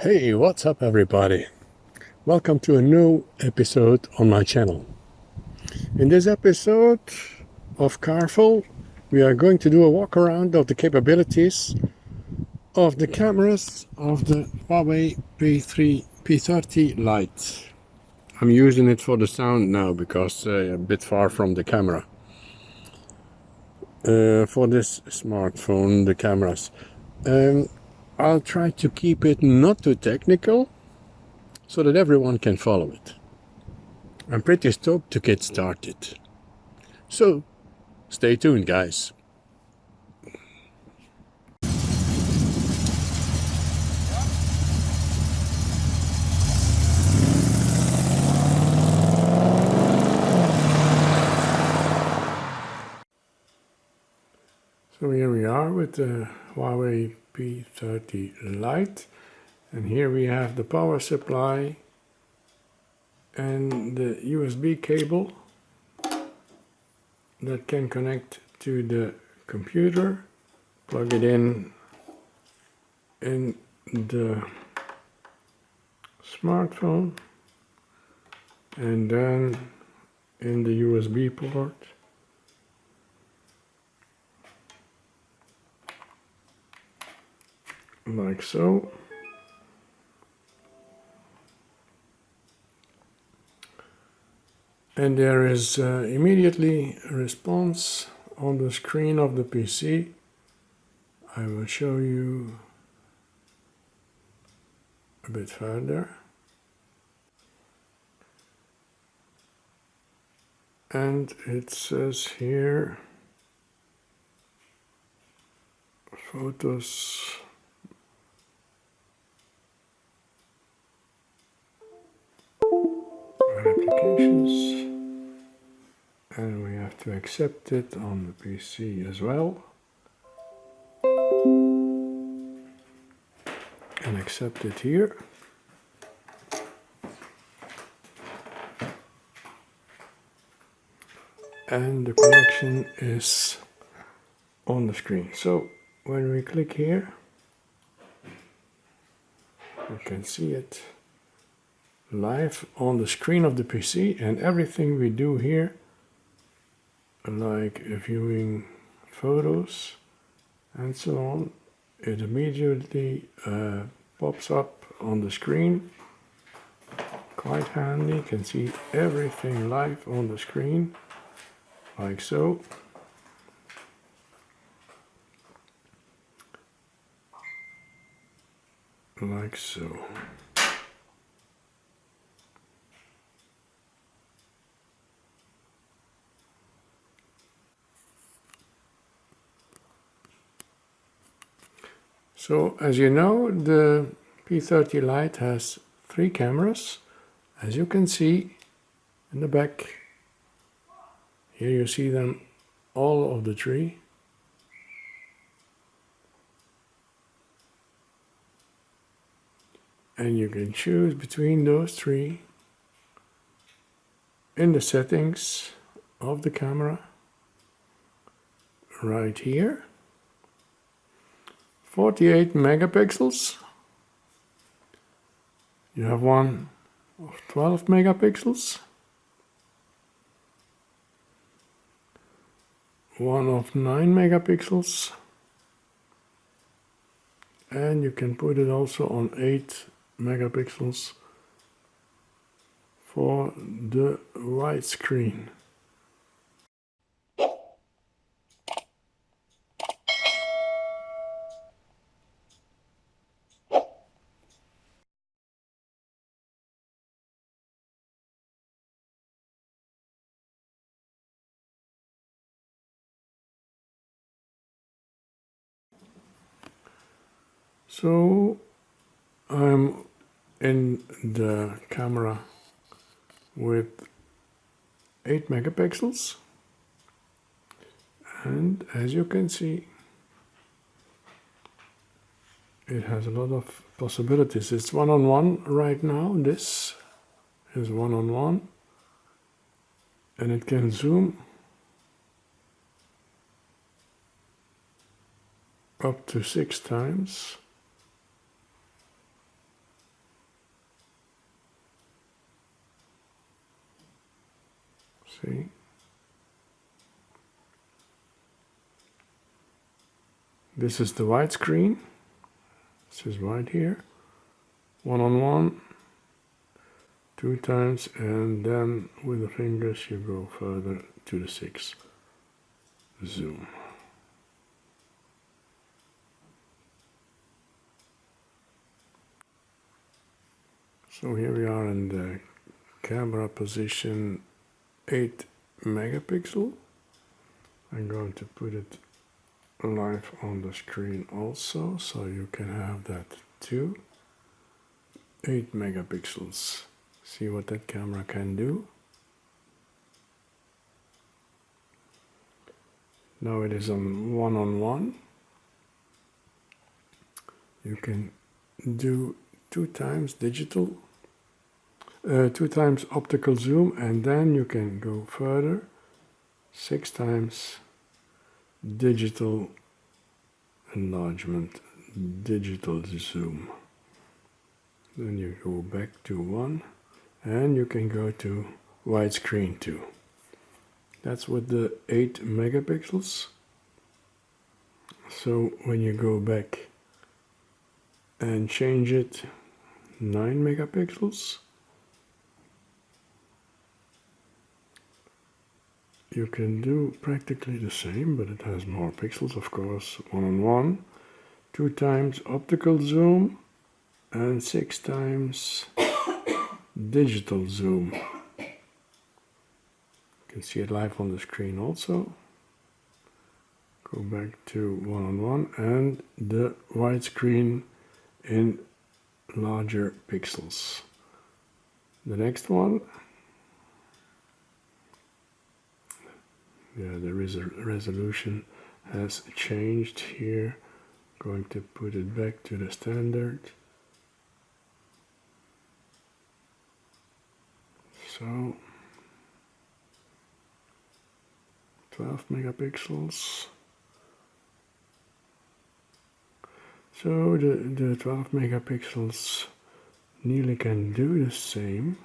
Hey, what's up everybody? Welcome to a new episode on my channel. In this episode of Carful, we are going to do a walk around of the capabilities of the cameras of the Huawei P30 Lite. I'm using it for the sound now because a bit far from the camera. For this smartphone, the cameras. I'll try to keep it not too technical, so that everyone can follow it. I'm pretty stoked to get started. So, stay tuned, guys. So here we are with the Huawei P30 Lite, and here we have the power supply and the USB cable that can connect to the computer. Plug it in the smartphone and then in the USB port. Like so. And there is immediately a response on the screen of the PC. I will show you a bit further. And it says here, photos, applications, and we have to accept it on the PC as well. And accept it here. And the connection is on the screen. So when we click here, you can see it live on the screen of the PC, and everything we do here, like viewing photos and so on, it immediately pops up on the screen. Quite handy, you can see everything live on the screen, like so. Like so. So, as you know, the P30 Lite has 3 cameras. As you can see in the back, here you see them, all of the 3. And you can choose between those 3 in the settings of the camera, right here. 48 megapixels. You have one of 12 megapixels, one of 9 megapixels, and you can put it also on 8 megapixels for the widescreen. So I'm in the camera with 8 megapixels, and as you can see, it has a lot of possibilities. It's one-on-one right now. This is one-on-one, and it can zoom up to 6 times. See? This is the widescreen. This is right here. 1:1, 2 times, and then with the fingers you go further to the 6. Zoom. So here we are in the camera position 8 megapixel. I'm going to put it live on the screen also, so you can have that too. 8 megapixels. See what that camera can do. Now it is on 1:1. You can do 2 times digital, 2 times optical zoom, and then you can go further, 6 times digital enlargement, digital zoom. Then you go back to 1, and you can go to widescreen too. That's with the 8 megapixels. So when you go back and change it 9 megapixels, you can do practically the same, but it has more pixels, of course. 1:1, 2 times optical zoom, and 6 times digital zoom. You can see it live on the screen also. Go back to 1:1 and the widescreen in larger pixels. The next one, yeah, the resolution has changed here. Going to put it back to the standard. So 12 megapixels. So the 12 megapixels nearly can do the same.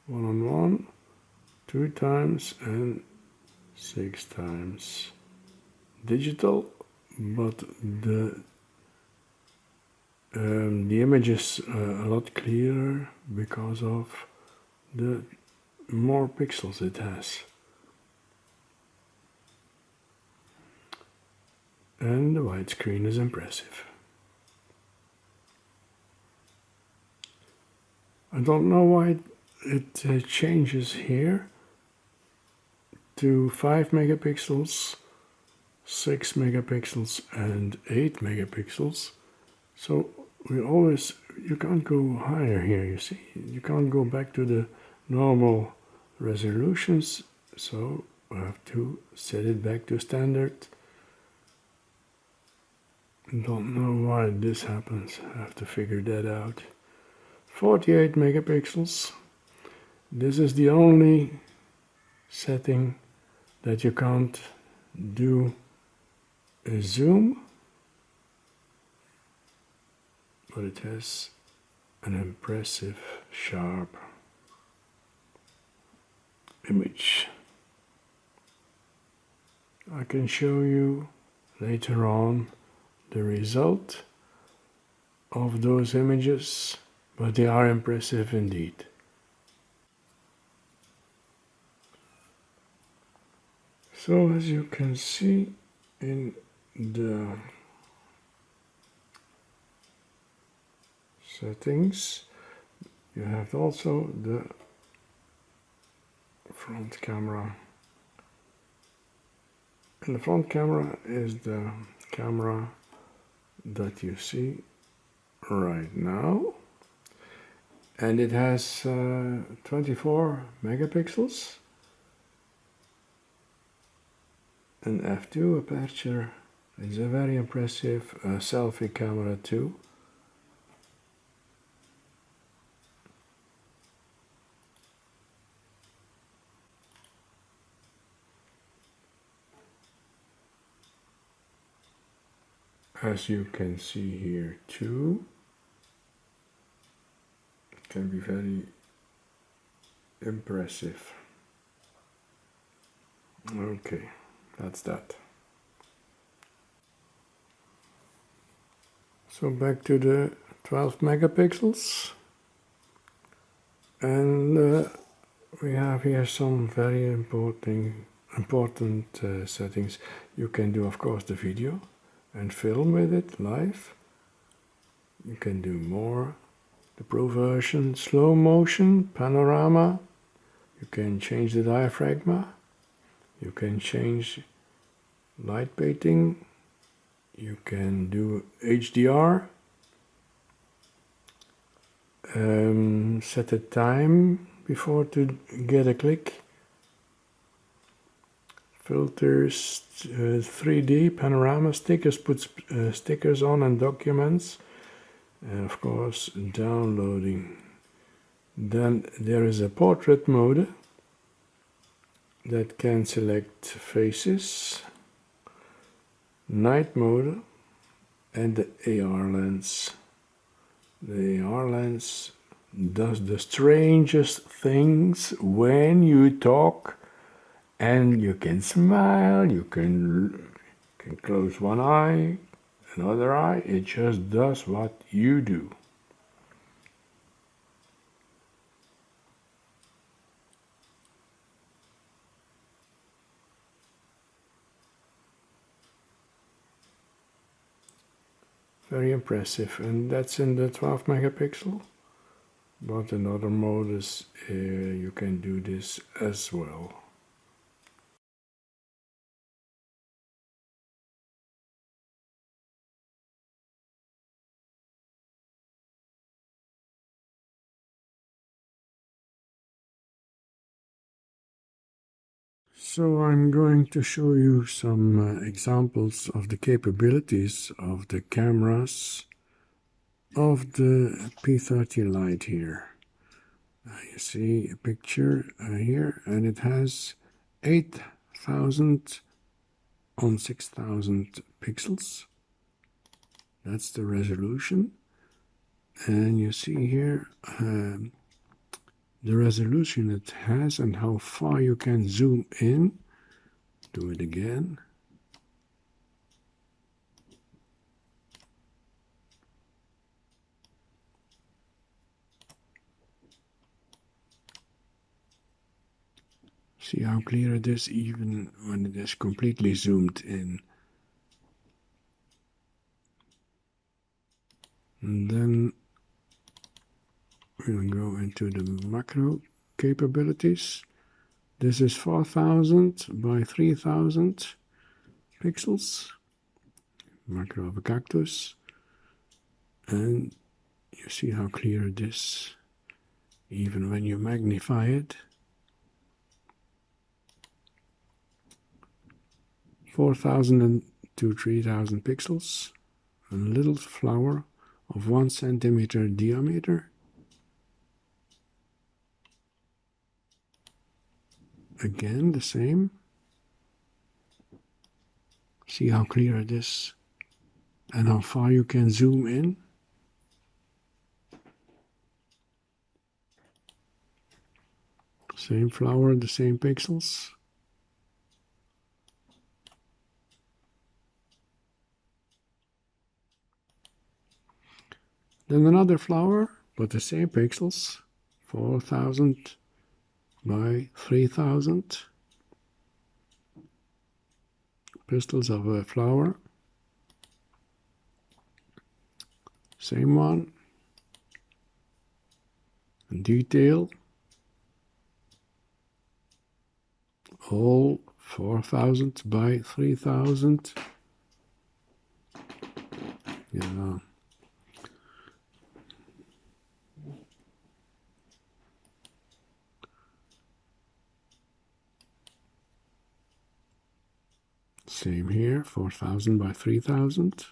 1:1, 2 times, and 6 times digital, but the image is a lot clearer because of the more pixels it has. And the widescreen is impressive. I don't know why it changes here to 5 megapixels, 6 megapixels, and 8 megapixels. So you can't go higher here, you see. You can't go back to the normal resolutions, so I have to set it back to standard. Don't know why this happens, I have to figure that out. 48 megapixels. This is the only setting that you can't do a zoom, but it has an impressive, sharp image. I can show you later on the result of those images, but they are impressive indeed. So as you can see in the settings, you have also the front camera. And the front camera is the camera that you see right now, and it has 24 megapixels, an f2 aperture. It's a very impressive selfie camera too. As you can see here too, it can be very impressive. Okay, that's that. So back to the 12 megapixels, and we have here some very important settings. You can do, of course, the video and film with it live. You can do more. The Pro version, slow motion, panorama. You can change the diaphragm. You can change light baiting. You can do HDR. Set a time before to get a click. Filters, 3D panorama stickers, put stickers on and documents, and of course downloading. Then there is a portrait mode that can select faces, night mode, and the AR lens. The AR lens does the strangest things when you talk, and you can smile, you can close one eye, another eye, it just does what you do. Very impressive, and that's in the 12 megapixel. But in other modes you can do this as well. So I'm going to show you some examples of the capabilities of the cameras of the P30 Lite here. You see a picture here, and it has 8000 on 6000 pixels. That's the resolution. And you see here the resolution it has and how far you can zoom in. Do it again. See how clear it is even when it is completely zoomed in. And then we'll go into the macro capabilities. This is 4000 by 3000 pixels. Macro of a Cactus. And you see how clear it is even when you magnify it. 4000 to 3000 pixels. A little flower of 1 centimeter diameter. Again the same. See how clear it is and how far you can zoom in. Same flower, the same pixels. Then another flower, but the same pixels. 4000 by 3000 pixels of a flower. Same one. Detail. All 4000 by 3000. Yeah. Same here, 4000 by 3000.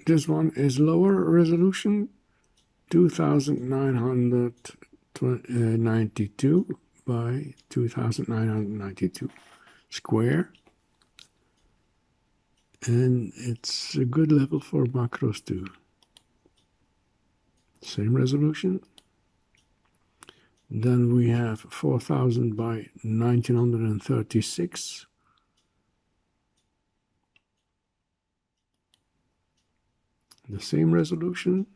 This one is lower resolution, 2992 by 2992. square, and it's a good level for macros too. Same resolution. Then we have 4000 by 1936. The same resolution.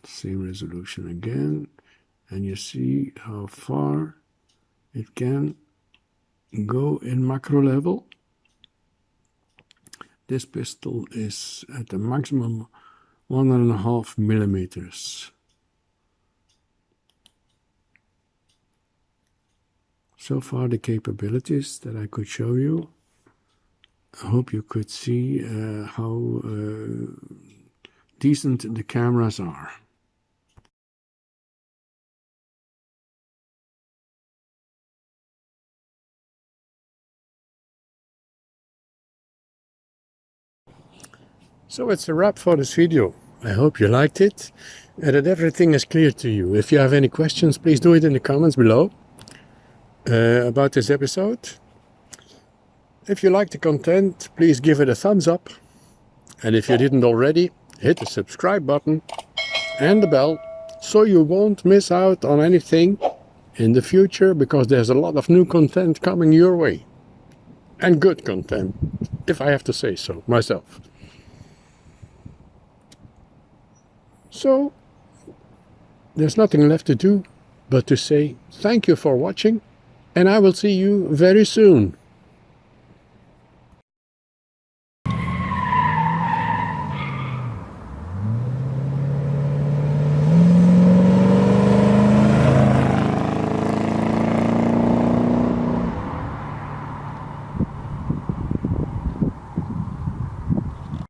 Same resolution again. And you see how far it can go in macro level. This pistol is at the maximum 1.5 millimeters. So far the capabilities that I could show you. I hope you could see how decent the cameras are. So it's a wrap for this video. I hope you liked it and that everything is clear to you. If you have any questions, please do it in the comments below about this episode. If you like the content, please give it a thumbs up. And if you didn't already, hit the subscribe button and the bell so you won't miss out on anything in the future, because there's a lot of new content coming your way. And good content, if I have to say so myself. So, there's nothing left to do but to say thank you for watching, and I will see you very soon.